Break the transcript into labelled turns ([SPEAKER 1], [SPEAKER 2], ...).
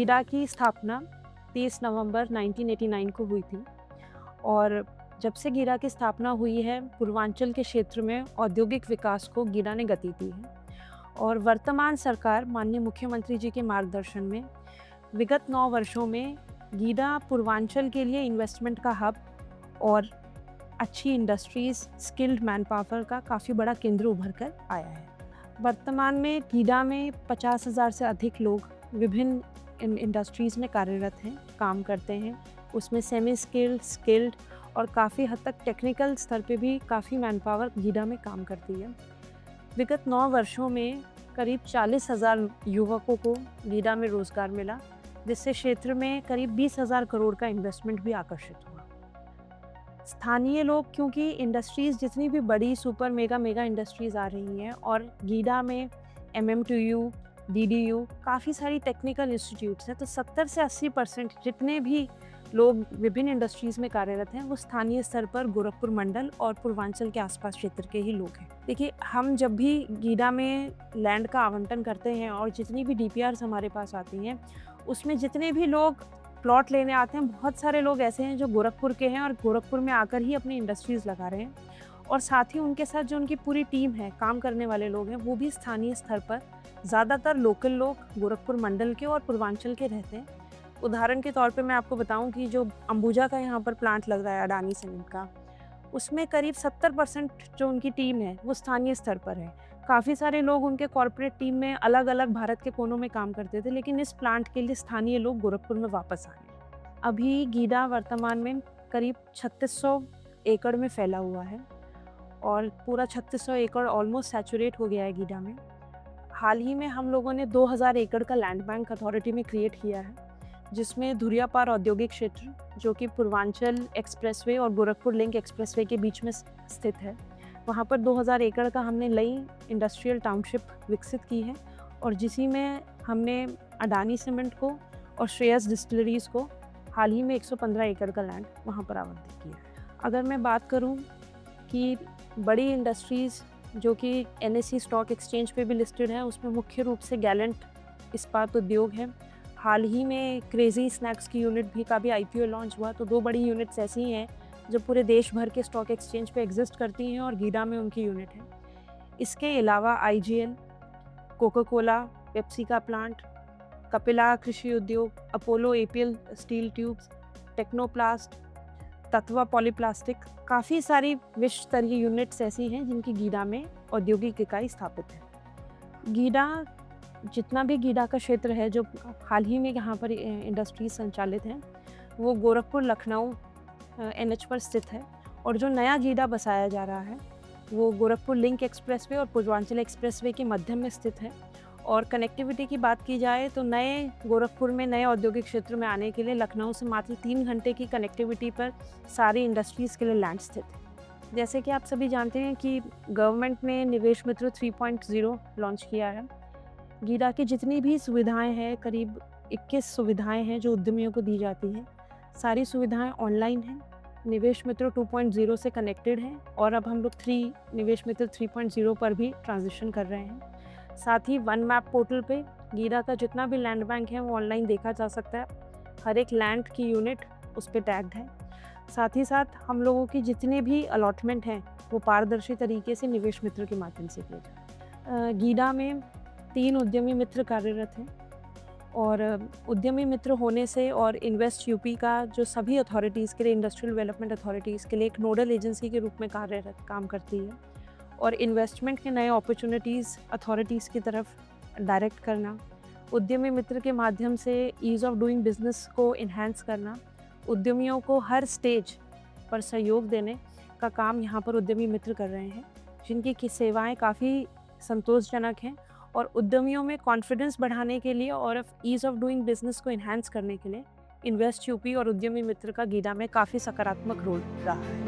[SPEAKER 1] गीडा की स्थापना 30 नवंबर 1989 को हुई थी और जब से गीडा की स्थापना हुई है, पूर्वांचल के क्षेत्र में औद्योगिक विकास को गीडा ने गति दी है और वर्तमान सरकार माननीय मुख्यमंत्री जी के मार्गदर्शन में विगत 9 वर्षों में गीडा पूर्वांचल के लिए इन्वेस्टमेंट का हब और अच्छी इंडस्ट्रीज, स्किल्ड मैन पावर का काफ़ी बड़ा केंद्र उभर कर आया है। वर्तमान में गीडा में 50,000 से अधिक लोग विभिन्न इंडस्ट्रीज़ में कार्यरत हैं, काम करते हैं। उसमें सेमी स्किल्ड, स्किल्ड और काफ़ी हद तक टेक्निकल स्तर पे भी काफ़ी मैन पावर गीडा में काम करती है। विगत 9 वर्षों में करीब 40,000 युवकों को गीडा में रोज़गार मिला, जिससे क्षेत्र में करीब 20,000 करोड़ का इन्वेस्टमेंट भी आकर्षित हुआ। स्थानीय लोग, क्योंकि इंडस्ट्रीज़ जितनी भी बड़ी सुपर मेगा इंडस्ट्रीज़ आ रही हैं और गीडा में MMTU, DDU काफ़ी सारी टेक्निकल इंस्टीट्यूट्स हैं, तो 70 से 80% जितने भी लोग विभिन्न इंडस्ट्रीज़ में कार्यरत हैं, वो स्थानीय स्तर पर गोरखपुर मंडल और पूर्वांचल के आसपास क्षेत्र के ही लोग हैं। देखिए, हम जब भी गीडा में लैंड का आवंटन करते हैं और जितनी भी DPRs हमारे पास आती हैं, उसमें जितने भी लोग प्लॉट लेने आते हैं, बहुत सारे लोग ऐसे हैं जो गोरखपुर के हैं और गोरखपुर में आकर ही अपनी इंडस्ट्रीज़ लगा रहे हैं और साथ ही उनके साथ जो उनकी पूरी टीम है, काम करने वाले लोग हैं, वो भी स्थानीय स्तर पर ज़्यादातर लोकल लोग गोरखपुर मंडल के और पूर्वांचल के रहते हैं। उदाहरण के तौर पे मैं आपको बताऊं कि जो अंबुजा का यहाँ पर प्लांट लग रहा है अडानी सीमेंट का, उसमें करीब 70% जो उनकी टीम है वो स्थानीय स्तर पर है। काफ़ी सारे लोग उनके कॉर्पोरेट टीम में अलग अलग भारत के कोनों में काम करते थे, लेकिन इस प्लांट के लिए स्थानीय लोग गोरखपुर में वापस आए। अभी गीडा वर्तमान में करीब 3600 एकड़ में फैला हुआ है और पूरा 3600 एकड़ ऑलमोस्ट सैचुरेट हो गया है गीडा में। हाल ही में हम लोगों ने 2000 एकड़ का लैंड बैंक अथॉरिटी में क्रिएट किया है, जिसमें धुरियापार औद्योगिक क्षेत्र, जो कि पूर्वांचल एक्सप्रेसवे और गोरखपुर लिंक एक्सप्रेसवे के बीच में स्थित है, वहाँ पर 2000 एकड़ का हमने नई इंडस्ट्रियल टाउनशिप विकसित की है और जिसी में हमने अडानी सीमेंट को और श्रेयस डिस्टिलरीज़ को हाल ही में 115 एकड़ का लैंड वहाँ पर आवंटित किया है। अगर मैं बात करूँ कि बड़ी इंडस्ट्रीज़ जो कि NSE स्टॉक एक्सचेंज पे भी लिस्टेड है, उसमें मुख्य रूप से गैलेंट इस्पात उद्योग है। हाल ही में क्रेजी स्नैक्स की यूनिट का भी IPO लॉन्च हुआ, तो 2 बड़ी यूनिट्स ऐसी हैं जो पूरे देश भर के स्टॉक एक्सचेंज पे एग्जिस्ट करती हैं और गीडा में उनकी यूनिट है। इसके अलावा IGL, कोका कोला, पेप्सी का plant, Kapila Krishi Udyog, Apollo APL steel tubes, Technoplast, Tatva polyplastic, काफ़ी सारी विश्व स्तरीय यूनिट्स ऐसी हैं जिनकी गीडा में औद्योगिक इकाई स्थापित है। गीडा, जितना भी गीडा का क्षेत्र है जो हाल ही में यहाँ पर इंडस्ट्रीज संचालित हैं, वो गोरखपुर लखनऊ NH पर स्थित है और जो नया गीडा बसाया जा रहा है वो गोरखपुर लिंक एक्सप्रेसवे और पूर्वांचल एक्सप्रेसवे के मध्य में स्थित है। और कनेक्टिविटी की बात की जाए तो नए गोरखपुर में नए औद्योगिक क्षेत्र में आने के लिए लखनऊ से मात्र 3 घंटे की कनेक्टिविटी पर सारी इंडस्ट्रीज़ के लिए लैंड स्थित है। जैसे कि आप सभी जानते हैं कि गवर्नमेंट ने निवेश मित्र 3.0 लॉन्च किया है। गीडा की जितनी भी सुविधाएं हैं, करीब 21 सुविधाएं हैं जो उद्यमियों को दी जाती हैं। सारी सुविधाएं ऑनलाइन हैं। निवेश मित्र 2.0 से कनेक्टेड हैं और अब हम लोग निवेश मित्र 3.0 पर भी ट्रांजिशन कर रहे हैं। साथ ही वन मैप पोर्टल पे गीडा का जितना भी लैंड बैंक है वो ऑनलाइन देखा जा सकता है। हर एक लैंड की यूनिट उस पर टैग्ड है। साथ ही साथ हम लोगों की जितने भी अलॉटमेंट हैं वो पारदर्शी तरीके से निवेश मित्र के माध्यम से किए जाते हैं। गीडा में 3 उद्यमी मित्र कार्यरत हैं और उद्यमी मित्र होने से और इन्वेस्ट यूपी का जो सभी अथॉरिटीज़ के लिए, इंडस्ट्रियल डेवलपमेंट अथॉरिटीज़ के लिए एक नोडल एजेंसी के रूप में काम करती है और इन्वेस्टमेंट के नए अपॉर्चुनिटीज़ अथॉरिटीज़ की तरफ डायरेक्ट करना, उद्यमी मित्र के माध्यम से ईज़ ऑफ डूइंग बिजनेस को इन्हेंस करना, उद्यमियों को हर स्टेज पर सहयोग देने का काम यहाँ पर उद्यमी मित्र कर रहे हैं, जिनकी सेवाएं काफ़ी संतोषजनक हैं और उद्यमियों में कॉन्फिडेंस बढ़ाने के लिए और ईज़ ऑफ डूइंग बिजनेस को इन्हेंस करने के लिए इन्वेस्ट यूपी और उद्यमी मित्र का गीडा में काफ़ी सकारात्मक रोल रहा है।